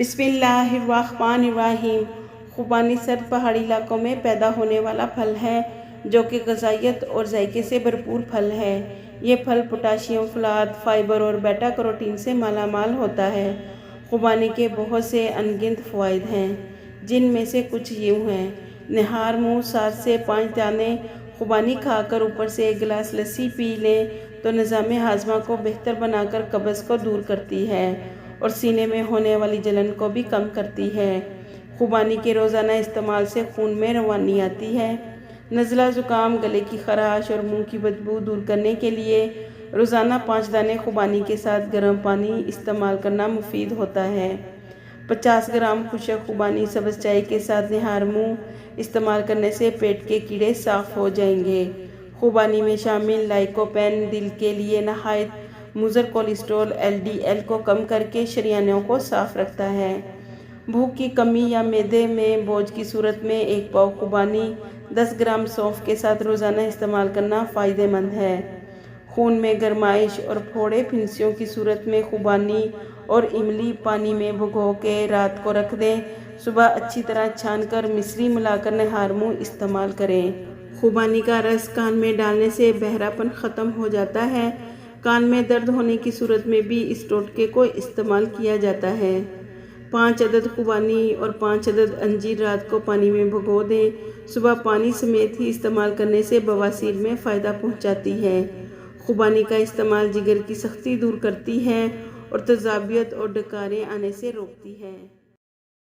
बिस्मिल्लाहिर्रहमानिर्रहीम। खुबानी सर्द पहाड़ी इलाकों में पैदा होने वाला फल है जो कि ग़िज़ाइयत और जायके से भरपूर फल है। ये फल पोटाशियम, फलाद, फाइबर और बेटा कैरोटीन से मालामाल होता है। खुबानी के बहुत से अनगिनत फ़वाइद हैं, जिनमें से कुछ यूँ हैं। निहार मुँह 7 से 5 दाने खुबानी खाकर ऊपर से 1 गिलास लस्सी पी लें तो निज़ाम हाज़मा को बेहतर बनाकर कब्ज़ को दूर करती है और सीने में होने वाली जलन को भी कम करती है। खुबानी के रोज़ाना इस्तेमाल से खून में रवानी आती है। नज़ला, ज़ुकाम, गले की खराश और मुंह की बदबू दूर करने के लिए रोज़ाना 5 दाने खुबानी के साथ गर्म पानी इस्तेमाल करना मुफीद होता है। 50 ग्राम खुशक खुबानी सब्ज़ चाय के साथ निहार मुँह इस्तेमाल करने से पेट के कीड़े साफ़ हो जाएंगे। खुबानी में शामिल लाइकोपेन दिल के लिए नहायत मुज़र कोलेस्ट्रॉल LDL को कम करके शरीयानों को साफ़ रखता है। भूख की कमी या मैदे में बोझ की सूरत में 1 पाव खुबानी 10 ग्राम सौंफ के साथ रोज़ाना इस्तेमाल करना फ़ायदेमंद है। खून में गर्माइश और फोड़े फिंसियों की सूरत में खुबानी और इमली पानी में भिगो के रात को रख दें। सुबह अच्छी तरह छानकर मिश्री मिलाकर निहार मुँह इस्तेमाल करें। खुबानी का रस कान में डालने से बहरापन ख़त्म हो जाता है। कान में दर्द होने की सूरत में भी इस टोटके को इस्तेमाल किया जाता है। 5 अदद खुबानी और 5 अदद अंजीर रात को पानी में भिगो दें। सुबह पानी समेत ही इस्तेमाल करने से बवासीर में फ़ायदा पहुंचाती है। खुबानी का इस्तेमाल जिगर की सख्ती दूर करती है और तेज़ाबियत और डकारें आने से रोकती है।